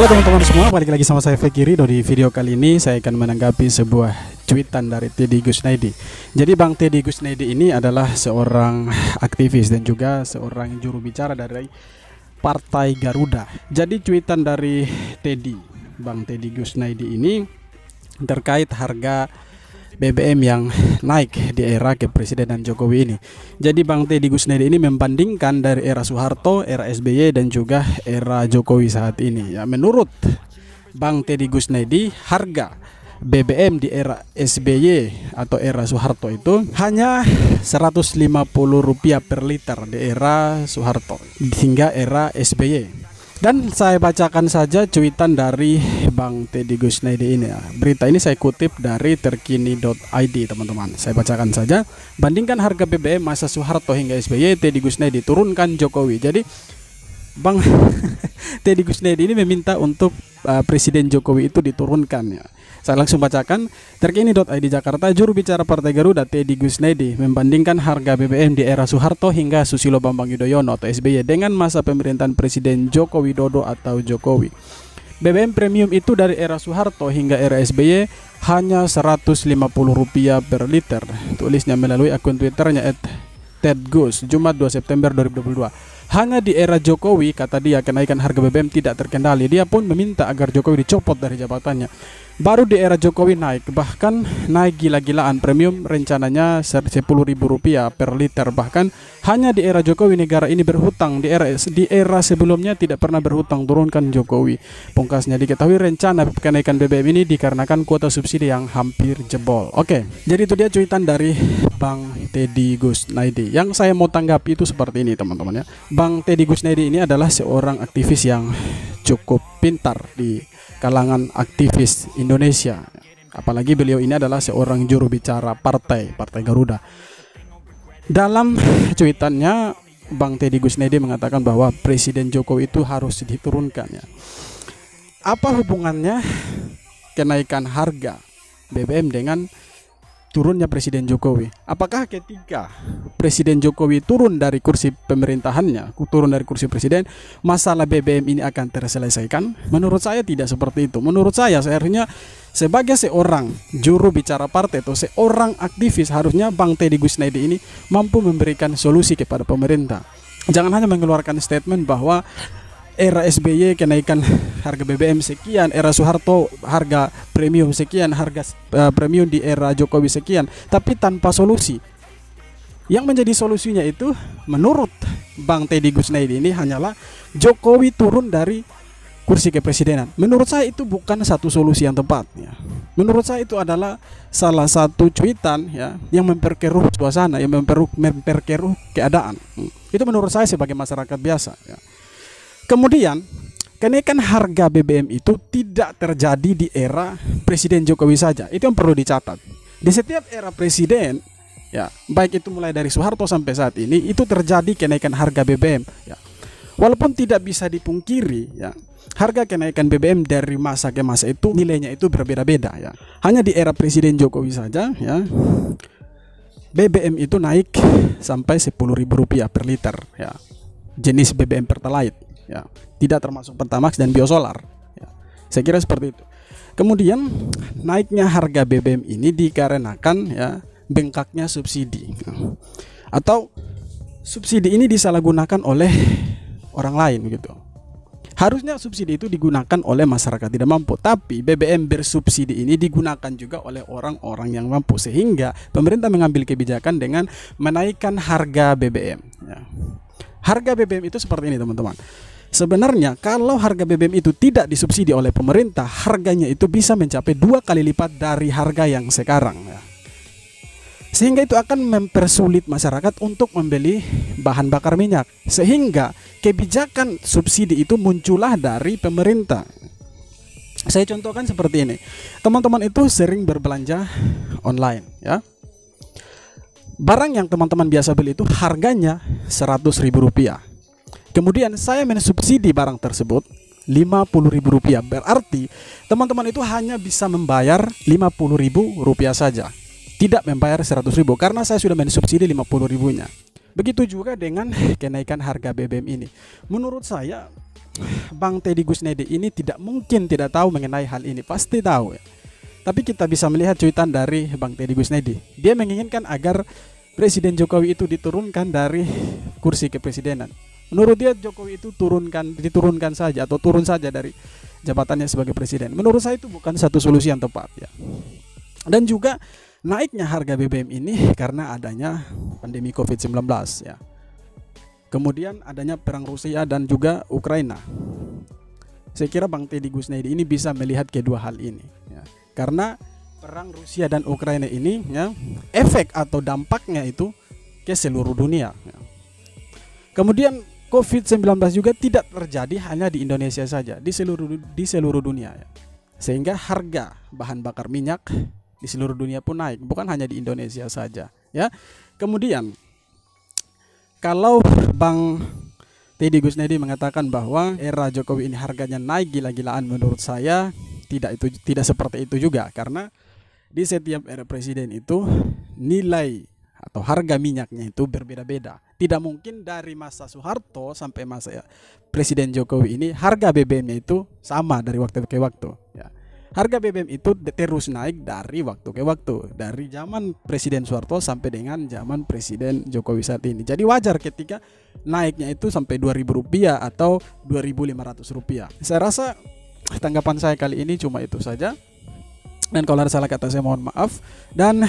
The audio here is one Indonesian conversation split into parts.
Halo teman-teman semua, balik lagi sama saya Fekiri. Di video kali ini saya akan menanggapi sebuah cuitan dari Teddy Gusnadi. Jadi Bang Teddy Gusnadi ini adalah seorang aktivis dan juga seorang juru bicara dari Partai Garuda. Jadi cuitan dari Bang Teddy Gusnadi ini terkait harga BBM yang naik di era kepresidenan Jokowi ini. Jadi Bang Teddy Gusnadi ini membandingkan dari era Soeharto, era SBY dan juga era Jokowi saat ini. Ya, menurut Bang Teddy Gusnadi, harga BBM di era SBY atau era Soeharto itu hanya Rp150 per liter di era Soeharto hingga era SBY. Dan saya bacakan saja cuitan dari Bang Teddy Gusnadi ini. Berita ini saya kutip dari terkini.id, teman-teman. Saya bacakan saja. Bandingkan harga BBM masa Soeharto hingga SBY, Teddy Gusnadi turunkan Jokowi. Jadi Bang Teddy Gusnadi ini meminta untuk Presiden Jokowi itu diturunkan, ya. Saya langsung bacakan. Terkini.id Jakarta, juru bicara Partai Garuda Teddy Gusnadi membandingkan harga BBM di era Soeharto hingga Susilo Bambang Yudhoyono atau SBY dengan masa pemerintahan Presiden Joko Widodo atau Jokowi. BBM premium itu dari era Soeharto hingga era SBY hanya Rp150 per liter. Tulisnya melalui akun Twitternya @tedgus, Jumat 2 September 2022. Hanya di era Jokowi, kata dia, kenaikan harga BBM tidak terkendali. Dia pun meminta agar Jokowi dicopot dari jabatannya. Baru di era Jokowi naik, bahkan naik gila-gilaan. Premium rencananya Rp10.000 per liter. Bahkan hanya di era Jokowi negara ini berhutang. Di era sebelumnya tidak pernah berhutang, turunkan Jokowi. Pungkasnya, diketahui rencana kenaikan BBM ini dikarenakan kuota subsidi yang hampir jebol. Oke, jadi itu dia cuitan dari Bang Teddy Gusnadi. Yang saya mau tanggapi itu seperti ini, teman-teman, ya. Bang Teddy Gusnadi ini adalah seorang aktivis yang cukup pintar di kalangan aktivis Indonesia. Apalagi beliau ini adalah seorang juru bicara Partai Garuda. Dalam cuitannya, Bang Teddy Gusnadi mengatakan bahwa Presiden Jokowi itu harus diturunkan, ya. Apa hubungannya kenaikan harga BBM dengan turunnya Presiden Jokowi? Apakah ketika Presiden Jokowi turun dari kursi pemerintahannya, turun dari kursi presiden, masalah BBM ini akan terselesaikan? Menurut saya tidak seperti itu. Menurut saya seharusnya sebagai seorang juru bicara partai atau seorang aktivis, harusnya Bang Teddy Gusnadi ini mampu memberikan solusi kepada pemerintah. Jangan hanya mengeluarkan statement bahwa era SBY kenaikan harga BBM sekian, era Soeharto harga premium sekian, harga premium di era Jokowi sekian, tapi tanpa solusi. Yang menjadi solusinya itu menurut Bang Teddy Gusnadi ini hanyalah Jokowi turun dari kursi kepresidenan. Menurut saya itu bukan satu solusi yang tepat, ya. Menurut saya itu adalah salah satu cuitan, ya, yang memperkeruh suasana, yang memperkeruh keadaan. Itu menurut saya sebagai masyarakat biasa, ya. Kemudian kenaikan harga BBM itu tidak terjadi di era Presiden Jokowi saja. Itu yang perlu dicatat. Di setiap era presiden, ya, baik itu mulai dari Soeharto sampai saat ini, itu terjadi kenaikan harga BBM, ya. Walaupun tidak bisa dipungkiri, ya, harga kenaikan BBM dari masa ke masa itu nilainya itu berbeda-beda, ya. Hanya di era Presiden Jokowi saja, ya, BBM itu naik sampai Rp10.000 per liter, ya. Jenis BBM Pertalite, ya, tidak termasuk Pertamax dan biosolar, ya. Saya kira seperti itu. Kemudian naiknya harga BBM ini dikarenakan, ya, bengkaknya subsidi, ya. Atau subsidi ini disalahgunakan oleh orang lain, gitu. Harusnya subsidi itu digunakan oleh masyarakat tidak mampu, tapi BBM bersubsidi ini digunakan juga oleh orang-orang yang mampu, sehingga pemerintah mengambil kebijakan dengan menaikkan harga BBM, ya. Harga BBM itu seperti ini, teman-teman. Sebenarnya kalau harga BBM itu tidak disubsidi oleh pemerintah, harganya itu bisa mencapai 2 kali lipat dari harga yang sekarang, ya. Sehingga itu akan mempersulit masyarakat untuk membeli bahan bakar minyak. Sehingga kebijakan subsidi itu muncullah dari pemerintah. Saya contohkan seperti ini. Teman-teman itu sering berbelanja online, ya. Barang yang teman-teman biasa beli itu harganya Rp100.000. Kemudian saya mensubsidi barang tersebut Rp50.000. Berarti teman-teman itu hanya bisa membayar Rp50.000 saja, tidak membayar Rp100.000 karena saya sudah mensubsidi Rp50.000-nya. Begitu juga dengan kenaikan harga BBM ini. Menurut saya Bang Teddy Gusnedi ini tidak mungkin tidak tahu mengenai hal ini, pasti tahu ya. Tapi kita bisa melihat cuitan dari Bang Teddy Gusnedi. Dia menginginkan agar Presiden Jokowi itu diturunkan dari kursi kepresidenan. Menurut dia Jokowi itu diturunkan saja atau turun saja dari jabatannya sebagai presiden. Menurut saya itu bukan satu solusi yang tepat ya. Dan juga naiknya harga BBM ini karena adanya pandemi COVID-19 ya. Kemudian adanya perang Rusia dan juga Ukraina. Saya kira Bang Teddy Gusnedi ini bisa melihat kedua hal ini ya. Karena perang Rusia dan Ukraina ini ya, efek atau dampaknya itu ke seluruh dunia ya. Kemudian COVID-19 juga tidak terjadi hanya di Indonesia saja, di seluruh dunia ya. Sehingga harga bahan bakar minyak di seluruh dunia pun naik, bukan hanya di Indonesia saja ya. Kemudian kalau Bang Teddy Gusnedi mengatakan bahwa era Jokowi ini harganya naik gila-gilaan, menurut saya tidak seperti itu juga, karena di setiap era presiden itu nilai atau harga minyaknya itu berbeda-beda. Tidak mungkin dari masa Soeharto sampai masa Presiden Jokowi ini harga BBM-nya itu sama dari waktu ke waktu ya. Harga BBM itu terus naik dari waktu ke waktu, dari zaman Presiden Soeharto sampai dengan zaman Presiden Jokowi saat ini. Jadi wajar ketika naiknya itu sampai Rp2.000 atau Rp2.500. Saya rasa tanggapan saya kali ini cuma itu saja. Dan kalau ada salah kata saya mohon maaf. Dan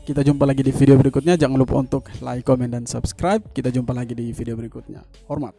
kita jumpa lagi di video berikutnya. Jangan lupa untuk like, comment, dan subscribe. Kita jumpa lagi di video berikutnya. Hormat.